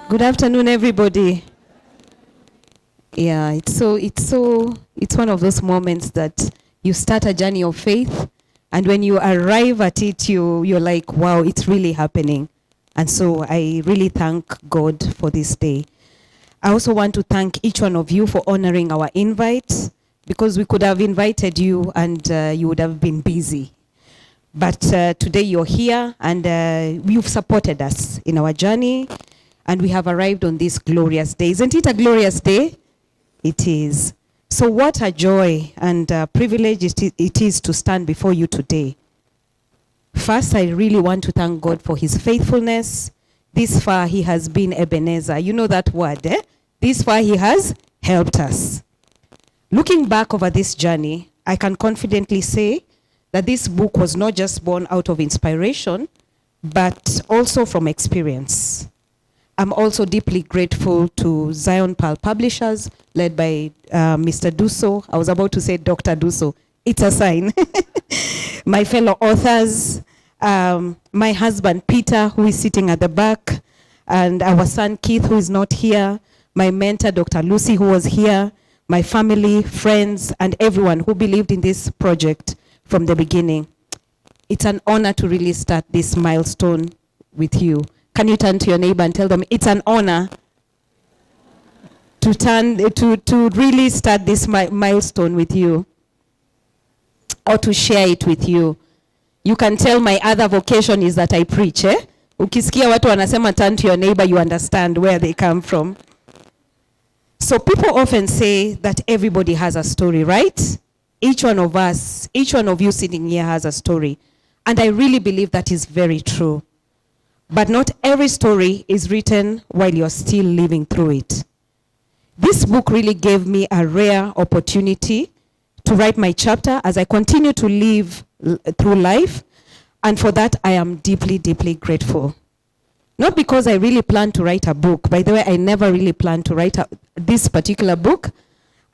Good afternoon, everybody. Yeah, it's one of those moments that you start a journey of faith, and when you arrive at it, you're like, wow, it's really happening. And so I really thank God for this day. I also want to thank each one of you for honoring our invite, because we could have invited you and you would have been busy. But today you're here, and you've supported us in our journey, and we have arrived on this glorious day. Isn't it a glorious day? It is. So what a joy and privilege it is to stand before you today. First, I really want to thank God for his faithfulness. This far, he has been Ebenezer. You know that word, eh? This far, he has helped us. Looking back over this journey, I can confidently say that this book was not just born out of inspiration, but also from experience. I'm also deeply grateful to Zion Pearl Publishers, led by Mr. Duso. I was about to say Dr. Duso. It's a sign. My fellow authors, my husband Peter, who is sitting at the back, and our son Keith, who is not here, my mentor Dr. Lucy, who was here, my family, friends, and everyone who believed in this project from the beginning. It's an honor to really start this milestone with you. Can you turn to your neighbor and tell them it's an honor to really start this milestone with you, or to share it with you. You can tell my other vocation is that I preach. Ukisikia watu wanasema turn to your neighbor, you understand where they come from. So people often say that everybody has a story, right? Each one of us, each one of you sitting here has a story. And I really believe that is very true. But not every story is written while you're still living through it. This book really gave me a rare opportunity to write my chapter as I continue to live through life. And for that, I am deeply, deeply grateful. Not because I really planned to write a book. By the way, I never really planned to write this particular book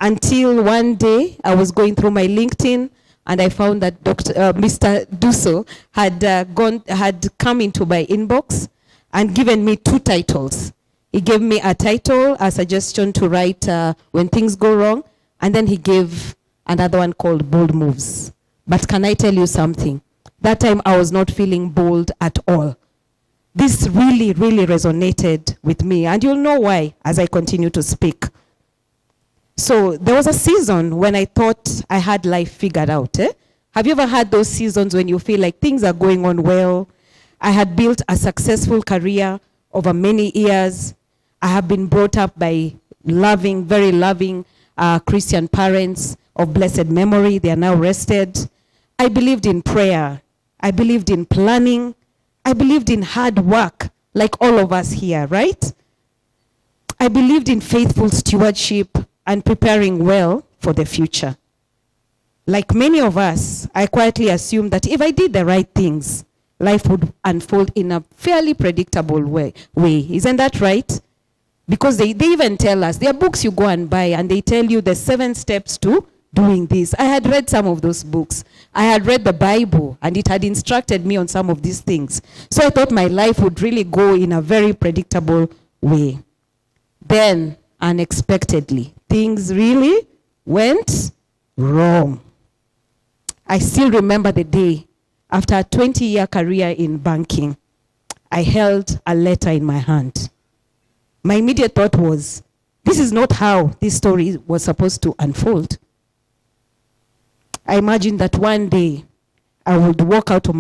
until one day I was going through my LinkedIn, and I found that Mr. Duso had come into my inbox and given me 2 titles. He gave me a title, a suggestion to write When Things Go Wrong, and then he gave another one called Bold Moves. But can I tell you something? That time I was not feeling bold at all. This really, really resonated with me, and you'll know why as I continue to speak. So there was a season when I thought I had life figured out. Have you ever had those seasons when you feel like things are going on well? I had built a successful career over many years. I have been brought up by loving, very loving Christian parents of blessed memory. They are now rested. I believed in prayer. I believed in planning. I believed in hard work, like all of us here, right? I believed in faithful stewardship and preparing well for the future. Like many of us, I quietly assumed that if I did the right things, life would unfold in a fairly predictable way. Isn't that right? Because they even tell us, there are books you go and buy, and they tell you the 7 steps to doing this. I had read some of those books. I had read the Bible, and it had instructed me on some of these things. So I thought my life would really go in a very predictable way. Then, unexpectedly, things really went wrong. I still remember the day after a 20-year career in banking, I held a letter in my hand. My immediate thought was, this is not how this story was supposed to unfold. I imagined that one day I would walk out of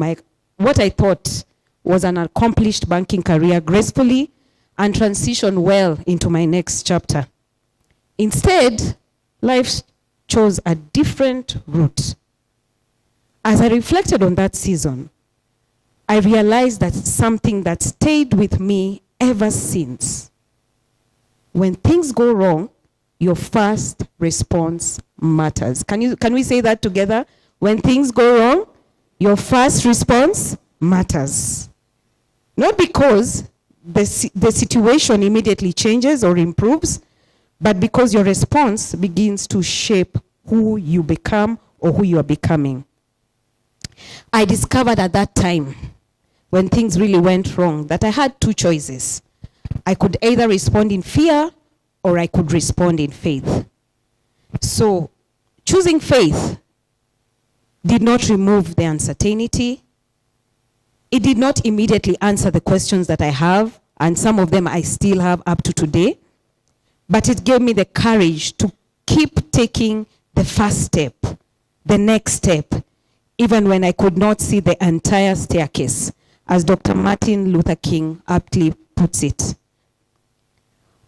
what I thought was an accomplished banking career gracefully and transition well into my next chapter. Instead, life chose a different route. As I reflected on that season, I realized that something that stayed with me ever since. When things go wrong, your first response matters. Can we say that together? When things go wrong, your first response matters. Not because the situation immediately changes or improves, but because your response begins to shape who you become or who you are becoming. I discovered at that time, when things really went wrong, that I had 2 choices. I could either respond in fear or I could respond in faith. So choosing faith did not remove the uncertainty. It did not immediately answer the questions that I have, and some of them I still have up to today. But it gave me the courage to keep taking the first step, the next step, even when I could not see the entire staircase, as Dr. Martin Luther King aptly puts it.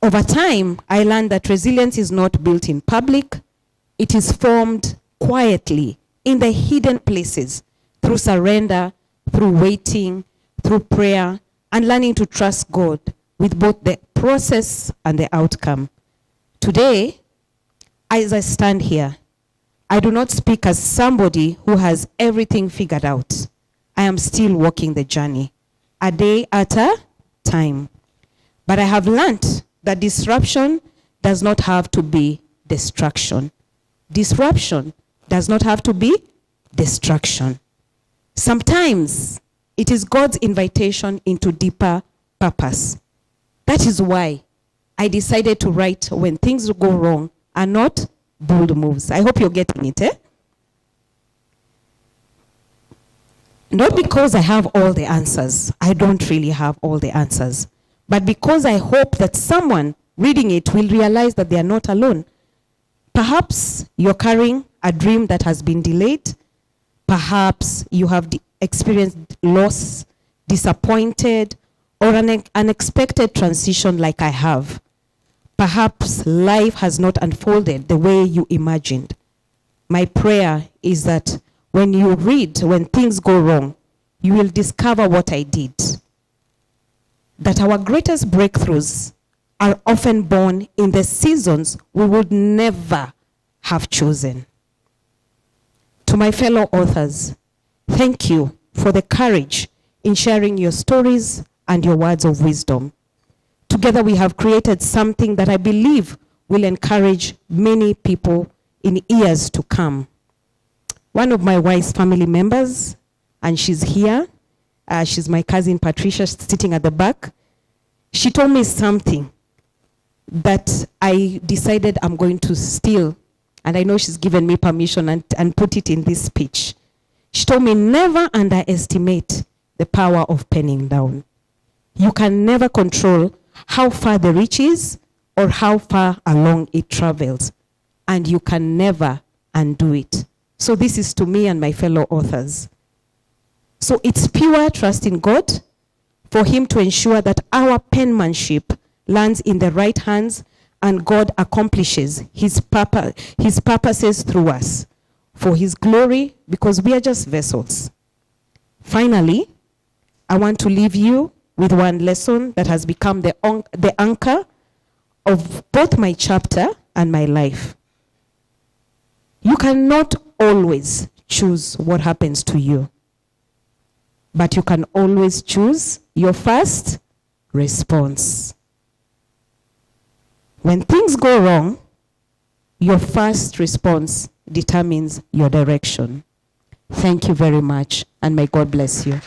Over time, I learned that resilience is not built in public. It is formed quietly in the hidden places, through surrender, through waiting, through prayer, and learning to trust God with both the process and the outcome. Today, as I stand here, I do not speak as somebody who has everything figured out. I am still walking the journey, a day at a time. But I have learned that disruption does not have to be destruction. Disruption does not have to be destruction. Sometimes it is God's invitation into deeper purpose. That is why I decided to write when things go wrong and not bold moves. I hope you're getting it, eh? Not because I have all the answers. I don't really have all the answers. But because I hope that someone reading it will realize that they are not alone. Perhaps you're carrying a dream that has been delayed. Perhaps you have experienced loss, disappointed, or an unexpected transition like I have. Perhaps life has not unfolded the way you imagined. My prayer is that when you read, when things go wrong, you will discover what I did. That our greatest breakthroughs are often born in the seasons we would never have chosen. To my fellow authors, thank you for the courage in sharing your stories and your words of wisdom. Together we have created something that I believe will encourage many people in years to come. One of my wife's family members, and she's here, she's my cousin Patricia, sitting at the back. She told me something that I decided I'm going to steal, and I know she's given me permission and put it in this speech. She told me, never underestimate the power of penning down. You can never control how far the reach is or how far along it travels, and you can never undo it. So this is to me and my fellow authors. So it's pure trust in God for him to ensure that our penmanship lands in the right hands and God accomplishes his purposes through us for his glory, because we are just vessels. Finally, I want to leave you with one lesson that has become the anchor of both my chapter and my life. You cannot always choose what happens to you, but you can always choose your first response. When things go wrong, your first response determines your direction. Thank you very much, and may God bless you.